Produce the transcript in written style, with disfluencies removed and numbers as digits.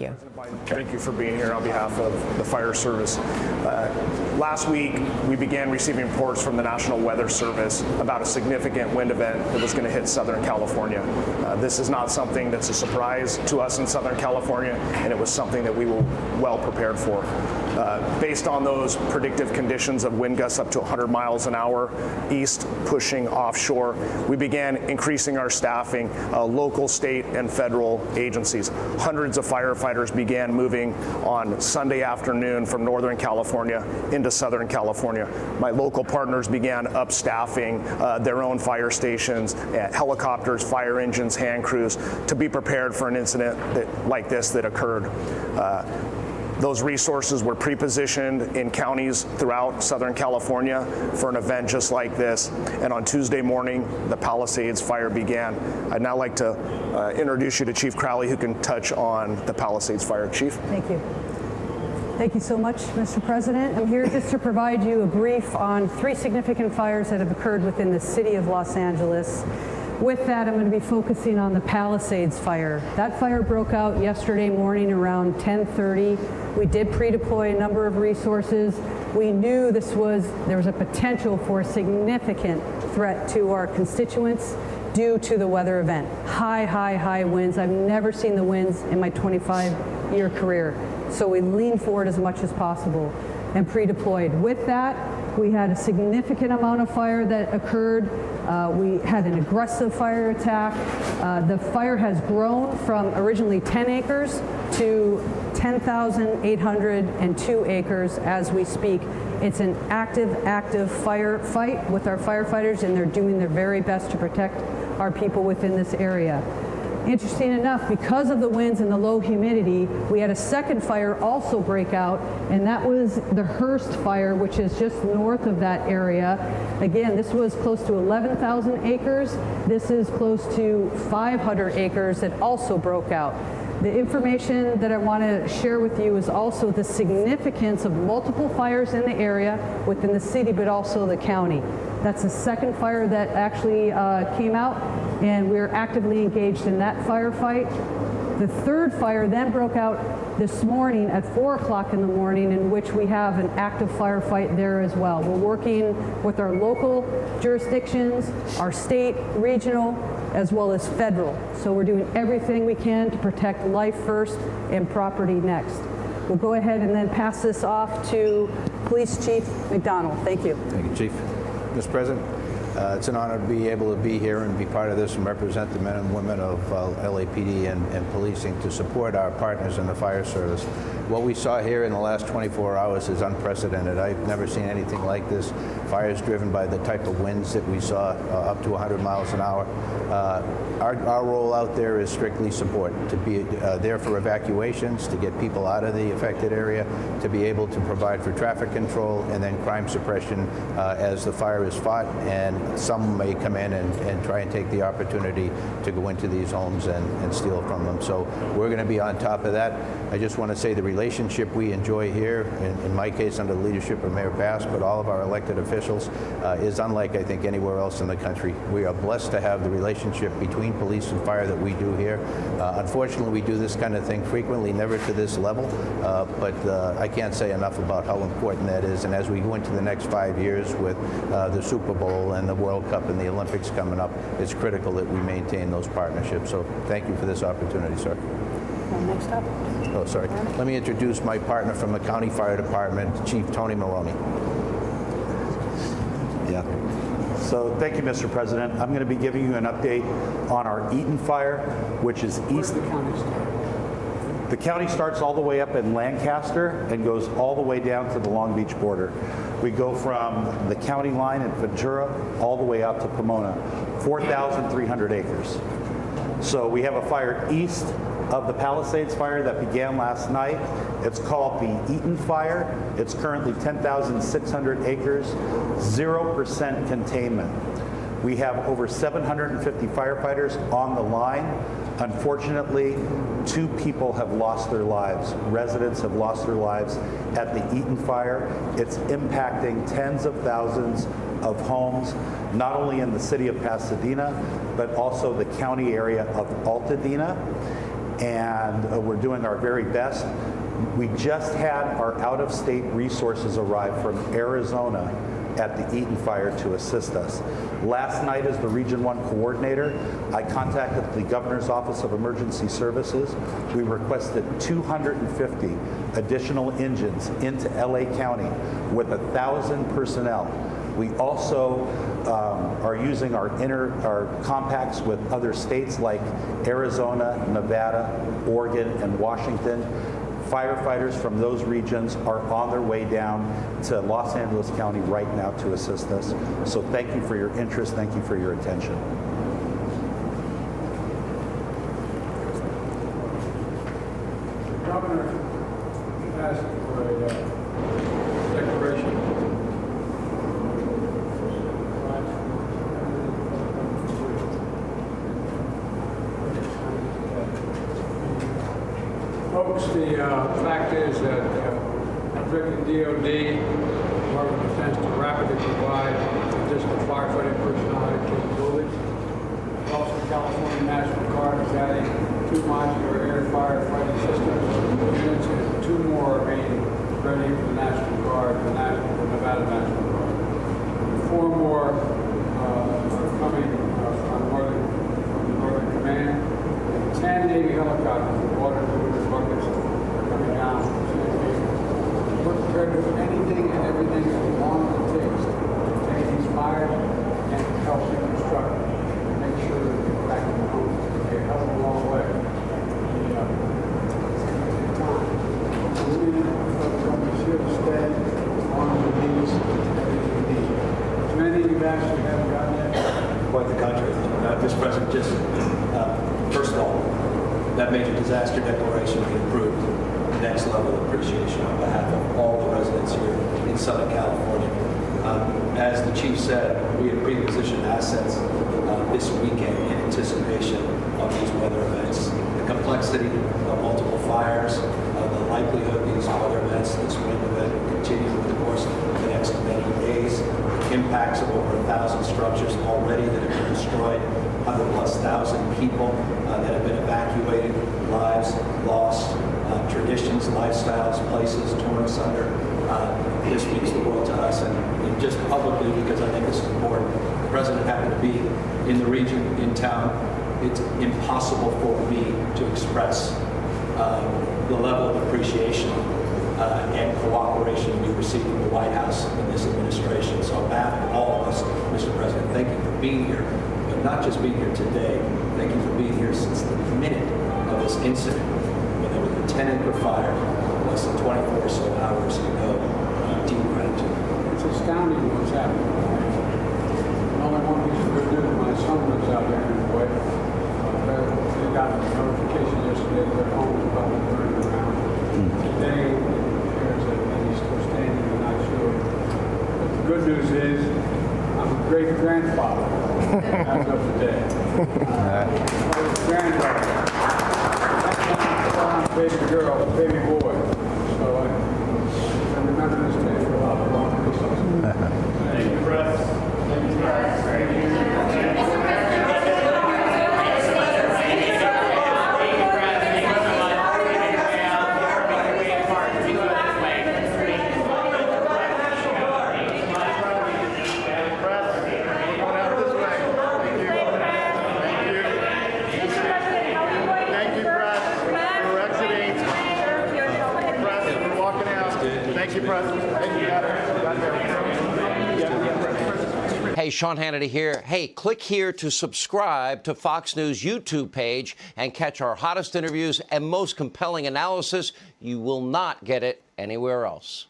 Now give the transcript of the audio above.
you. Thank you for being here on behalf of the fire service. Last week, we began receiving reports from the National Weather Service about a significant wind event that was going to hit Southern California. This is not something that's a surprise to us in Southern California, and it was something that we were well prepared for. Based on those predictive conditions of wind gusts up to 100 miles an hour east pushing offshore, we began increasing our staffing, local, state, and federal agencies. Hundreds of firefighters began moving on Sunday afternoon from Northern California into Southern California. My local partners began upstaffing their own fire stations, helicopters, fire engines, hand crews, to be prepared for an incident like this that occurred. Those resources were pre-positioned in counties throughout Southern California for an event just like this. And on Tuesday morning, the Palisades fire began. I'd now like to introduce you to Chief Crowley, who can touch on the Palisades fire. Chief. Thank you. Thank you so much, Mr. President. I'm here just to provide you a brief on 3 significant fires that have occurred within the city of Los Angeles. With that, I'm going to be focusing on the Palisades fire. That fire broke out yesterday morning around 10:30. We did pre-deploy a number of resources. We knew there was a potential for a significant threat to our constituents due to the weather event. High winds. I've never seen the winds in my 25-year career. So we leaned forward as much as possible and pre-deployed. With that, we had a significant amount of fire that occurred. We had an aggressive fire attack. The fire has grown from originally 10 acres to 10,802 acres as we speak. It's an active firefight with our firefighters, and they're doing their very best to protect our people within this area. Interesting enough, because of the winds and the low humidity, we had a second fire also break out, and that was the Hearst fire, which is just north of that area. Again, this was close to 11,000 acres. This is close to 500 acres that also broke out. The information that I want to share with you is also the significance of multiple fires in the area within the city, but also the county. That's the second fire that actually came out, and we're actively engaged in that firefight. The third fire then broke out this morning at 4 o'clock in the morning, in which we have an active firefight there as well. We're working with our local jurisdictions, our state, regional, as well as federal. So we're doing everything we can to protect life first and property next. We'll go ahead and then pass this off to Police Chief McDonald. Thank you. Thank you, Chief. Mr. President, it's an honor to be able to be here and be part of this and represent the men and women of LAPD and policing to support our partners in the fire service. What we saw here in the last 24 hours is unprecedented. I've never seen anything like this. Fires driven by the type of winds that we saw up to 100 miles an hour. Our role out there is strictly support, to be there for evacuations, to get people out of the affected area, to be able to provide for traffic control, and then crime suppression as the fire is fought, and some may come in and try and take the opportunity to go into these homes and steal from them. So we're going to be on top of that. I just want to say the relationship we enjoy here, in my case under the leadership of Mayor Bass, but all of our elected officials, is unlike, I think, anywhere else in the country. We are blessed to have the relationship between police and fire that we do here. Unfortunately, we do this kind of thing frequently, never to this level, but I can't say enough about how important that is. And as we go into the next 5 years with the Super Bowl and the World Cup and the Olympics coming up, it's critical that we maintain those partnerships. So thank you for this opportunity, sir. Next up. Oh, sorry. Let me introduce my partner from the County Fire Department, Chief Tony Maloney. Yeah. So thank you, Mr. President. I'm going to be giving you an update on our Eaton fire, which is east. The county starts all the way up in Lancaster and goes all the way down to the Long Beach border. We go from the county line in Ventura all the way out to Pomona, 4,300 acres. So we have a fire east of the Palisades fire that began last night. It's called the Eaton fire. It's currently 10,600 acres, 0% containment. We have over 750 firefighters on the line. Unfortunately, 2 people have lost their lives. Residents have lost their lives at the Eaton fire. It's impacting tens of thousands of homes, not only in the city of Pasadena, but also the county area of Altadena. and we're doing our very best. We just had our out-of-state resources arrive from Arizona at the Eaton Fire to assist us. Last night, as the Region 1 coordinator, I contacted the Governor's Office of Emergency Services. We requested 250 additional engines into LA County with 1,000 personnel. We also are using our compacts with other states like Arizona, Nevada, Oregon, and Washington. Firefighters from those regions are on their way down to Los Angeles County right now to assist us. So thank you for your interest. Thank you for your attention. The Governor asked for a declaration. Folks, the fact is that directing DOD, Department of Defense, to rapidly provide additional firefighting personnel and capabilities. Also, the California National Guard is adding 2 modular air firefighting systems units, and 2 more are being ready for the National Guard, the Nevada National Guard. And 4 more are coming from the Northern Command. And 10 Navy helicopters with water buckets are coming down from San Diego. We're prepared to do anything and everything as long as it takes to take these fires and help reconstruct and make sure that we get back in the home. It's a hell of a long way. It's going to take time. The government's here to stay as long as it needs everything we need. As many of you actually haven't gotten yet. Quite the contrary. Mr. President, just first of all, that major disaster declaration we approved. Next level of appreciation on behalf of all the residents here in Southern California. As the chief said, we have pre-positioned assets this weekend in anticipation of these weather events. The complexity of multiple fires, the likelihood these weather events, this wind event will continue over the course of the next many days. Impacts of over 1,000 structures already that have been destroyed, 100,000+ people that have been evacuated, lives lost, traditions, lifestyles, places torn asunder. This means the world to us, and just publicly, because I think this is important, the President happened to be in the region, in town. It's impossible for me to express the level of appreciation and cooperation we received from the White House in this administration. So on behalf of all of us, Mr. President, thank you for being here, but not just being here today. Thank you for being here since the minute of this incident, when there was a 10-acre fire less than 24 or so hours ago. Deep gratitude. It's astounding what's happening. And only one piece of good news, my son lives out there in the way. They got a notification yesterday that their home is probably burning around. Today, there's a he's still standing, I'm not sure. But the good news is, I'm a great-grandfather as of today. Granddaughter. That's not a baby girl, a baby boy. So I remember this day for a lot of long reasons. Thank you, Russ. Thank you, guys. Thank you. Hey, Sean Hannity here. Hey, click here to subscribe to Fox News YouTube page and catch our hottest interviews and most compelling analysis. You will not get it anywhere else.